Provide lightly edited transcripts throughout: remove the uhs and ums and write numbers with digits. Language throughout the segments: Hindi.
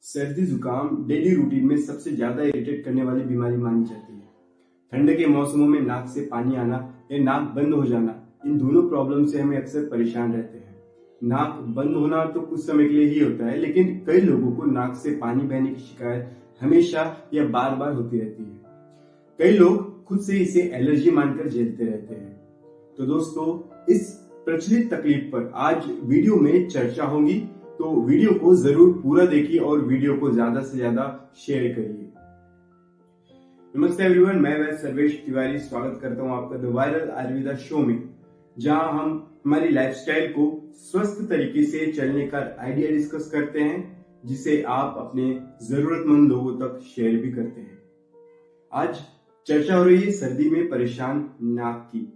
सर्दी जुकाम डेली रूटीन में सबसे ज्यादा इरिटेट करने वाली बीमारी मानी जाती है। ठंड के मौसमों में नाक से पानी आना या नाक बंद हो जाना, इन दोनों प्रॉब्लम से हमें अक्सर परेशान रहते हैं। नाक बंद होना तो कुछ समय के लिए ही होता है, लेकिन कई लोगों को नाक से पानी बहने की शिकायत हमेशा या बार बार होती रहती है। कई लोग खुद से इसे एलर्जी मानकर झेलते रहते हैं। तो दोस्तों, इस प्रचलित तकलीफ पर आज वीडियो में चर्चा होगी, तो वीडियो को जरूर पूरा देखिए और वीडियो को ज्यादा से ज्यादा शेयर करिए। नमस्ते एवरीवन, मैं वैद्य सर्वेश तिवारी स्वागत करता हूं आपका द वायरल आयुर्वेदा शो में, जहां हम हमारी लाइफस्टाइल को स्वस्थ तरीके से चलने का आइडिया डिस्कस करते हैं, जिसे आप अपने जरूरतमंद लोगों तक शेयर भी करते हैं। आज चर्चा हो रही है सर्दी में परेशान नाक की।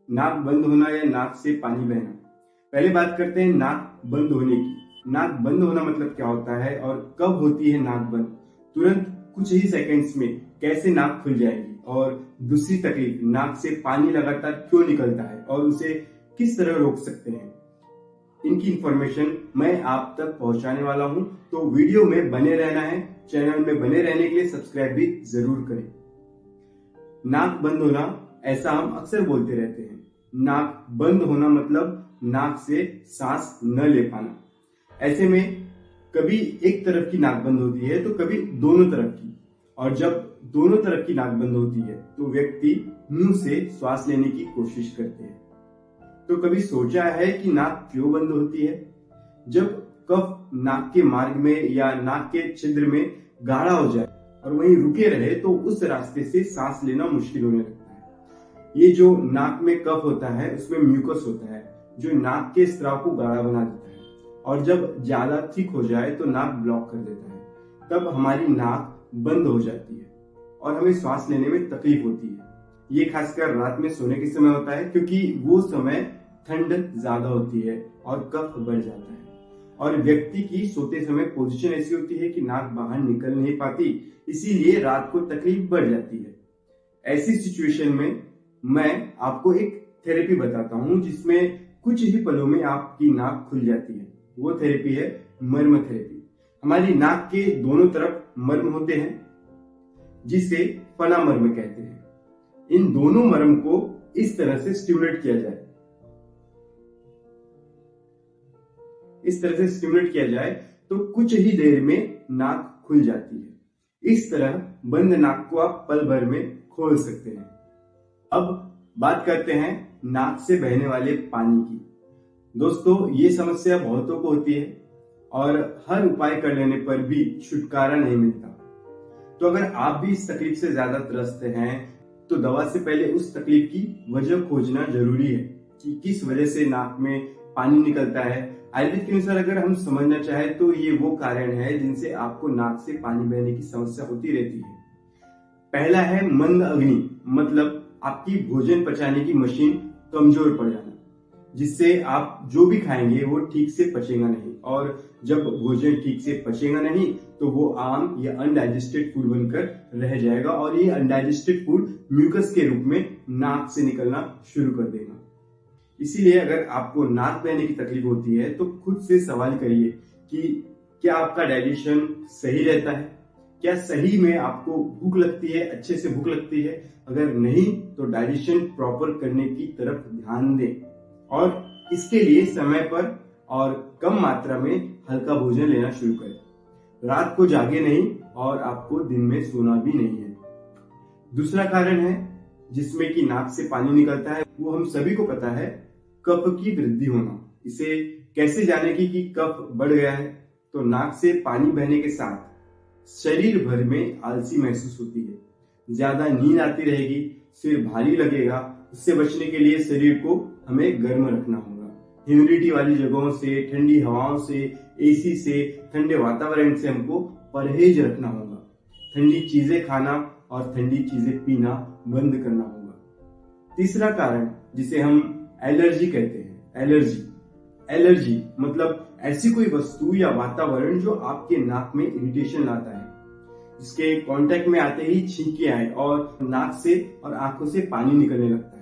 नाक बंद होना या नाक से पानी बहना। पहले बात करते हैं नाक बंद होने की। नाक बंद होना मतलब क्या होता है और कब होती है नाक बंद? तुरंत कुछ ही सेकंड्स में कैसे नाक खुल जाएगी? और दूसरी तकलीफ, नाक से पानी लगातार क्यों निकलता है और उसे किस तरह रोक सकते हैं? इनकी इंफॉर्मेशन मैं आप तक पहुंचाने वाला हूं, तो वीडियो में बने रहना है। चैनल में बने रहने के लिए सब्सक्राइब भी जरूर करें। नाक बंद होना, ऐसा हम अक्सर बोलते रहते हैं। नाक बंद होना मतलब नाक से सांस न ले पाना। ऐसे में कभी एक तरफ की नाक बंद होती है तो कभी दोनों तरफ की, और जब दोनों तरफ की नाक बंद होती है तो व्यक्ति मुंह से श्वास लेने की कोशिश करते हैं। तो कभी सोचा है कि नाक क्यों बंद होती है? जब कफ नाक के मार्ग में या नाक के छिद्र में गाढ़ा हो जाए और वहीं रुके रहे तो उस रास्ते से सांस लेना मुश्किल होने लगता है। ये जो नाक में कफ होता है उसमें म्यूकस होता है, जो नाक के स्राव को गाढ़ा बना देता है, और जब ज्यादा थिक हो जाए तो नाक ब्लॉक कर देता है। तब हमारी नाक बंद हो जाती है और हमें श्वास लेने में तकलीफ होती है। ये खासकर रात में सोने के समय होता है, क्योंकि वो समय ठंड ज्यादा होती है और कफ बढ़ जाता है, और व्यक्ति की सोते समय पोजीशन ऐसी होती है कि नाक बाहर निकल नहीं पाती, इसीलिए रात को तकलीफ बढ़ जाती है। ऐसी सिचुएशन में मैं आपको एक थेरेपी बताता हूं, जिसमें कुछ ही पलों में आपकी नाक खुल जाती है। वो थेरेपी है मर्म थेरेपी। हमारी नाक के दोनों तरफ मर्म होते हैं, जिसे फना मर्म कहते हैं। इन दोनों मर्म को इस तरह से स्टिमुलेट किया जाए, तो कुछ ही देर में नाक खुल जाती है। इस तरह बंद नाक को आप पल भर में खोल सकते हैं। अब बात करते हैं नाक से बहने वाले पानी की। दोस्तों, ये समस्या बहुतों को होती है और हर उपाय कर लेने पर भी छुटकारा नहीं मिलता। तो अगर आप भी इस तकलीफ से ज्यादा त्रस्त हैं, तो दवा से पहले उस तकलीफ की वजह खोजना जरूरी है कि किस वजह से नाक में पानी निकलता है। आयुर्वेद के अनुसार अगर हम समझना चाहें तो ये वो कारण है जिनसे आपको नाक से पानी बहने की समस्या होती रहती है। पहला है मंद अग्नि, मतलब आपकी भोजन पचाने की मशीन कमजोर पड़ जाना, जिससे आप जो भी खाएंगे वो ठीक से पचेगा नहीं, और जब भोजन ठीक से पचेगा नहीं तो वो आम या अनडाइजेस्टेड फूड बनकर रह जाएगा, और ये अनडाइजेस्टेड फूड म्यूकस के रूप में नाक से निकलना शुरू कर देगा। इसीलिए अगर आपको नाक बहने की तकलीफ होती है तो खुद से सवाल करिए कि क्या आपका डाइजेशन सही रहता है? क्या सही में आपको भूख लगती है, अच्छे से भूख लगती है? अगर नहीं तो डाइजेशन प्रॉपर करने की तरफ ध्यान दें, और इसके लिए समय पर और कम मात्रा में हल्का भोजन लेना शुरू करें। रात को जागे नहीं और आपको दिन में सोना भी नहीं है। दूसरा कारण है जिसमें कि नाक से पानी निकलता है, वो हम सभी को पता है, कफ की वृद्धि होना। इसे कैसे जाने कि कफ बढ़ गया है? तो नाक से पानी बहने के साथ शरीर भर में आलसी महसूस होती है, ज्यादा नींद आती रहेगी, सिर भारी लगेगा। उससे बचने के लिए शरीर को हमें गर्म रखना होगा। ह्यूमिडिटी वाली जगहों से, ठंडी हवाओं से, एसी से, ठंडे वातावरण से हमको परहेज रखना होगा। ठंडी चीजें खाना और ठंडी चीजें पीना बंद करना होगा। तीसरा कारण, जिसे हम एलर्जी कहते हैं, एलर्जी मतलब ऐसी कोई वस्तु या वातावरण जो आपके नाक में इरिटेशन लाता है, जिसके कांटेक्ट में आते ही छींके आए और नाक से और आंखों से पानी निकलने लगता है।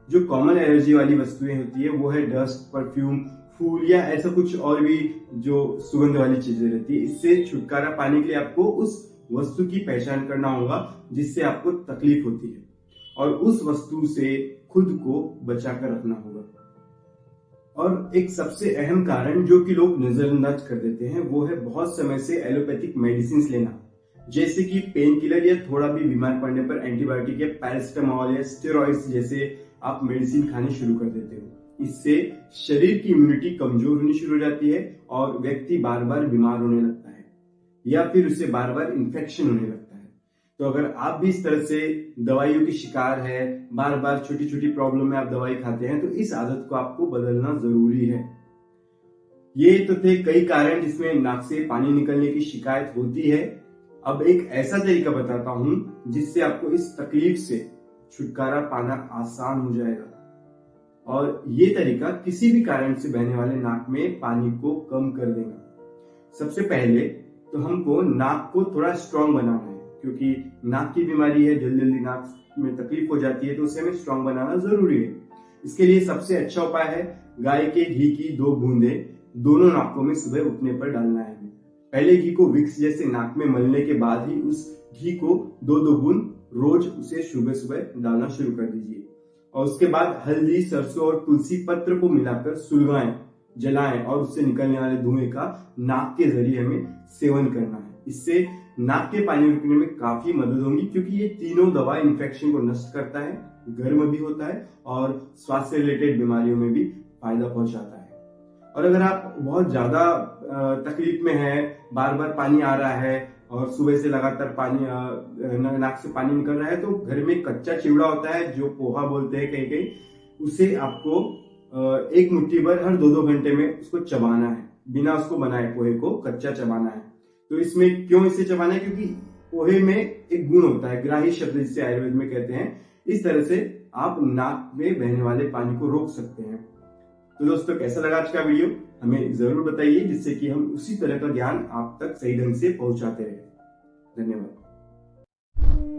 जो कॉमन एलर्जी वाली वस्तुएं होती है वो है डस्ट, परफ्यूम, फूल या ऐसा कुछ और भी जो सुगंध वाली चीजें रहती है, इससे छुटकारा पाने के लिए आपको उस वस्तु की पहचान करना होगा जिससे आपको तकलीफ होती है और उस वस्तु से खुद को बचा कर रखना होगा। और एक सबसे अहम कारण जो कि लोग नजरअंदाज कर देते हैं वो है बहुत समय से एलोपैथिक मेडिसिन लेना, जैसे कि पेन किलर या थोड़ा भी बीमार पड़ने पर एंटीबायोटिक या पैरासिटामोल या स्टेरॉइड्स जैसे आप मेडिसिन खाने शुरू कर देते हो। इससे शरीर की इम्यूनिटी कमजोर होनी शुरू हो जाती है और व्यक्ति बार बार बीमार होने लगता है या फिर उसे बार बार इन्फेक्शन होने लगता है। तो अगर आप भी इस तरह से दवाइयों के शिकार है, बार बार छोटी छोटी प्रॉब्लम में आप दवाई खाते हैं, तो इस आदत को आपको बदलना जरूरी है। ये तो थे कई कारण जिसमें नाक से पानी निकलने की शिकायत होती है। अब एक ऐसा तरीका बताता हूं जिससे आपको इस तकलीफ से छुटकारा पाना आसान हो जाएगा और ये तरीका किसी भी कारण से बहने वाले नाक में पानी को कम कर देगा। सबसे पहले तो हमको नाक को थोड़ा स्ट्रांग बनाना है, क्योंकि नाक की बीमारी है, जल्दी जल्दी नाक में तकलीफ हो जाती है, तो उसे हमें स्ट्रांग बनाना जरूरी है। इसके लिए सबसे अच्छा उपाय है गाय के घी की 2 बूंदें दोनों नाकों में सुबह उठने पर डालना है। पहले घी को विक्स जैसे नाक में मलने के बाद ही उस घी को 2-2 बूंद रोज उसे सुबह सुबह डालना शुरू कर दीजिए और उसके बाद हल्दी, सरसों और तुलसी पत्र को मिलाकर सुलगाएं, जलाएं और उससे निकलने वाले धुएं का नाक के जरिए हमें सेवन करना है। इससे नाक के पानी रुकने में काफी मदद होगी, क्योंकि ये तीनों दवा इन्फेक्शन को नष्ट करता है, गर्म भी होता है और स्वास्थ्य रिलेटेड बीमारियों में भी फायदा पहुंचाता है। और अगर आप बहुत ज्यादा तकलीफ में है, बार बार पानी आ रहा है और सुबह से लगातार पानी नाक से पानी निकल रहा है, तो घर में कच्चा चिवड़ा होता है जो पोहा बोलते हैं कहीं कहीं, उसे आपको 1 मुट्ठी भर हर 2-2 घंटे में उसको चबाना है, बिना उसको बनाए पोहे को कच्चा चबाना है। तो इसमें क्यों इसे चबाना है? क्योंकि पोहे में एक गुण होता है, ग्राही शब्द जिसे आयुर्वेद में कहते हैं। इस तरह से आप नाक में बहने वाले पानी को रोक सकते हैं। तो दोस्तों, कैसा लगा आज का वीडियो हमें जरूर बताइए, जिससे कि हम उसी तरह का ज्ञान आप तक सही ढंग से पहुंचाते रहे। धन्यवाद।